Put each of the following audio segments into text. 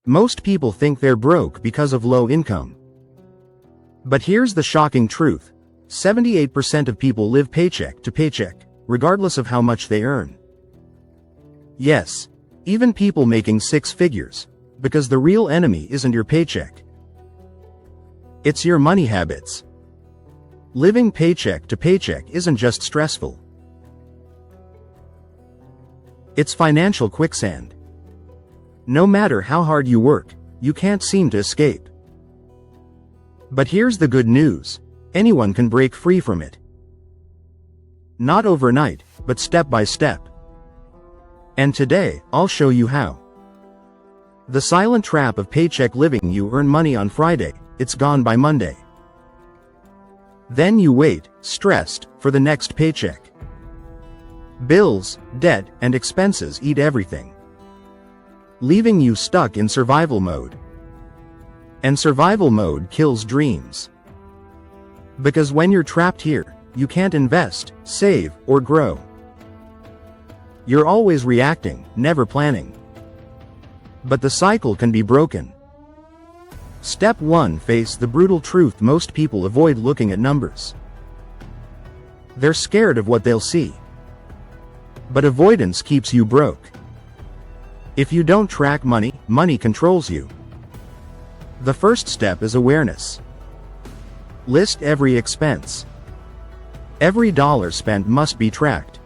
Most people think they're broke because of low income. But here's the shocking truth. 78% of people live paycheck to paycheck, regardless of how much they earn. Yes, even people making six figures, because the real enemy isn't your paycheck. It's your money habits. Living paycheck to paycheck isn't just stressful. It's financial quicksand. No matter how hard you work, you can't seem to escape. But here's the good news. Anyone can break free from it. Not overnight, but step by step. And today, I'll show you how. The silent trap of paycheck living. You earn money on Friday, it's gone by Monday. Then you wait, stressed, for the next paycheck. Bills, debt, and expenses eat everything, leaving you stuck in survival mode. And survival mode kills dreams. Because when you're trapped here, you can't invest, save, or grow. You're always reacting, never planning. But the cycle can be broken. Step 1. Face the brutal truth. Most people avoid looking at numbers. They're scared of what they'll see. But avoidance keeps you broke. If you don't track money, money controls you. The first step is awareness. List every expense. Every dollar spent must be tracked.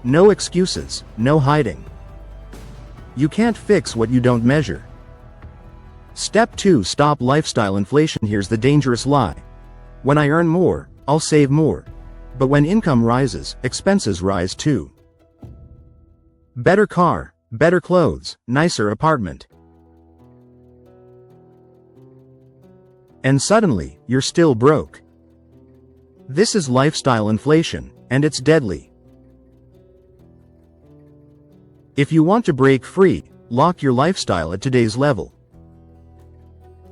No excuses, no hiding. You can't fix what you don't measure. Step 2. Stop lifestyle inflation. Here's the dangerous lie. When I earn more, I'll save more. But when income rises, expenses rise too. Better car, better clothes, nicer apartment. And suddenly, you're still broke. This is lifestyle inflation, and it's deadly. If you want to break free, lock your lifestyle at today's level.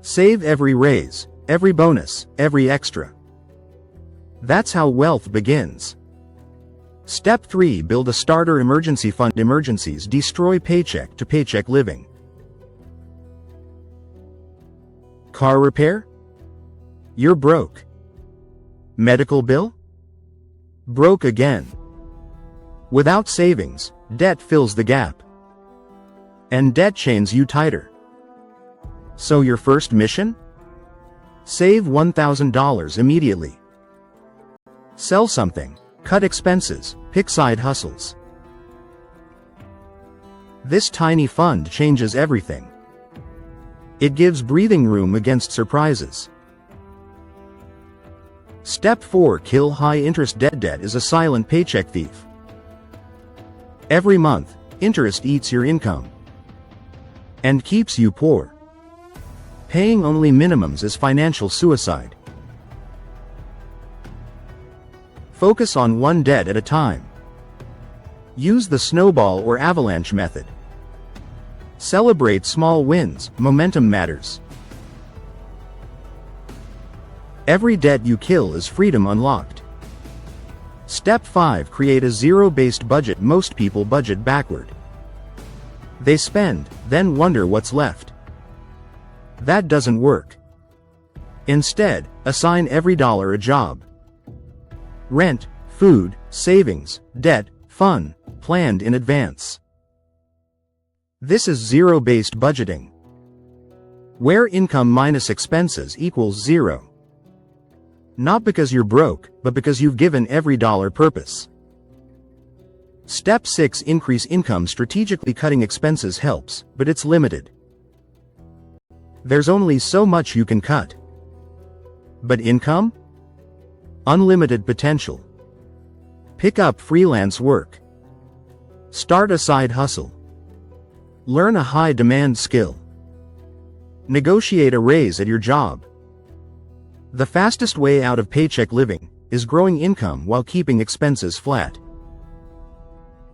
Save every raise, every bonus, every extra. That's how wealth begins. Step 3. Build a starter emergency fund. Emergencies destroy paycheck to paycheck living. Car repair? You're broke. Medical bill? Broke again. Without savings, debt fills the gap. And debt chains you tighter. So your first mission? Save $1,000 immediately. Sell something, cut expenses, pick side hustles. This tiny fund changes everything. It gives breathing room against surprises. Step 4. Kill high-interest debt. Debt is a silent paycheck thief. Every month, interest eats your income and keeps you poor. Paying only minimums is financial suicide. Focus on one debt at a time. Use the snowball or avalanche method. Celebrate small wins. Momentum matters. Every debt you kill is freedom unlocked. Step 5. Create a zero-based budget. Most people budget backward. They spend, then wonder what's left. That doesn't work. Instead, assign every dollar a job. Rent, food, savings, debt, fun, planned in advance. This is zero-based budgeting, where income minus expenses equals zero. Not because you're broke, but because you've given every dollar purpose. Step 6. Increase income. Strategically cutting expenses helps, but it's limited. There's only so much you can cut. But income? Unlimited potential. Pick up freelance work. Start a side hustle. Learn a high-demand skill. Negotiate a raise at your job. The fastest way out of paycheck living is growing income while keeping expenses flat.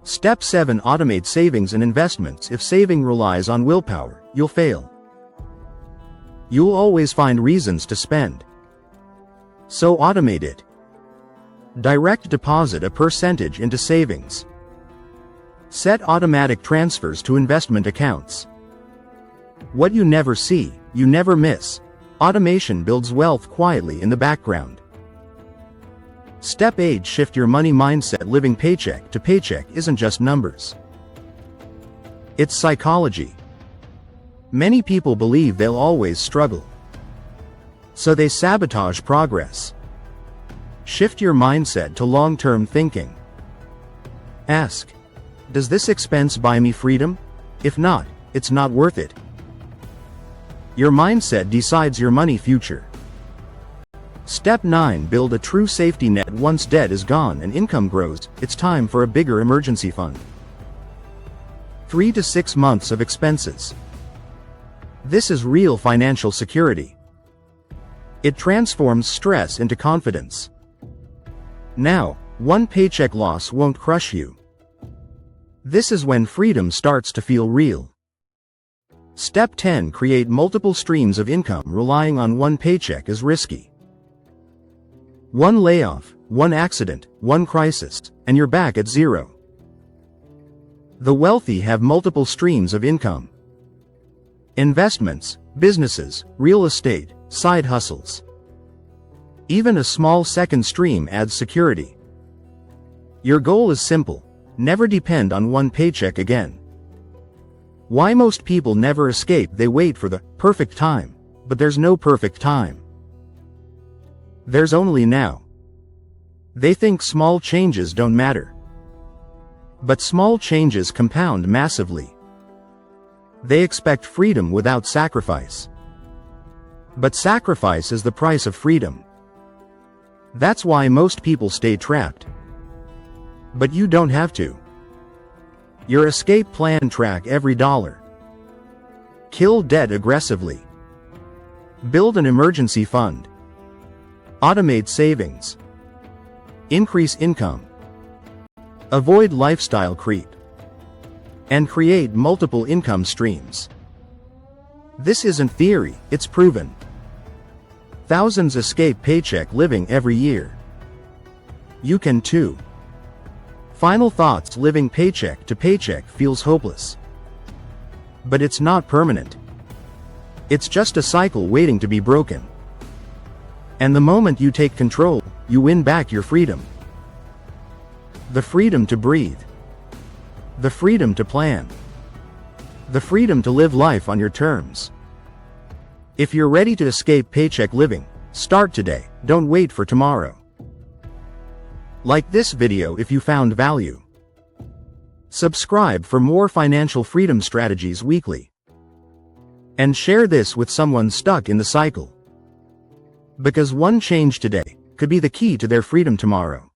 Step 7. Automate savings and investments. If saving relies on willpower, you'll fail. You'll always find reasons to spend. So automate it. Direct deposit a percentage into savings. Set automatic transfers to investment accounts. What you never see, you never miss. Automation builds wealth quietly in the background. Step 8. Shift your money mindset. Living paycheck to paycheck isn't just numbers. It's psychology. Many people believe they'll always struggle, so they sabotage progress. Shift your mindset to long-term thinking. Ask, does this expense buy me freedom? If not, it's not worth it. Your mindset decides your money future. Step 9. Build a true safety net. Once debt is gone and income grows, it's time for a bigger emergency fund. 3 to 6 months of expenses. This is real financial security. It transforms stress into confidence. Now, one paycheck loss won't crush you. This is when freedom starts to feel real. Step 10. Create multiple streams of income. Relying on one paycheck is risky. One layoff, one accident, one crisis, and you're back at zero. The wealthy have multiple streams of income. Investments, businesses, real estate, side hustles. Even a small second stream adds security. Your goal is simple: never depend on one paycheck again. Why most people never escape? They wait for the perfect time, but there's no perfect time. There's only now. They think small changes don't matter. But small changes compound massively. They expect freedom without sacrifice. But sacrifice is the price of freedom. That's why most people stay trapped. But you don't have to. Your escape plan: track every dollar. Kill debt aggressively. Build an emergency fund. Automate savings. Increase income. Avoid lifestyle creep. And create multiple income streams. This isn't theory, it's proven. Thousands escape paycheck living every year. You can too. Final thoughts: living paycheck to paycheck feels hopeless. But it's not permanent. It's just a cycle waiting to be broken. And the moment you take control, you win back your freedom. The freedom to breathe. The freedom to plan. The freedom to live life on your terms. If you're ready to escape paycheck living, start today, don't wait for tomorrow. Like this video if you found value. Subscribe for more financial freedom strategies weekly. And share this with someone stuck in the cycle. Because one change today could be the key to their freedom tomorrow.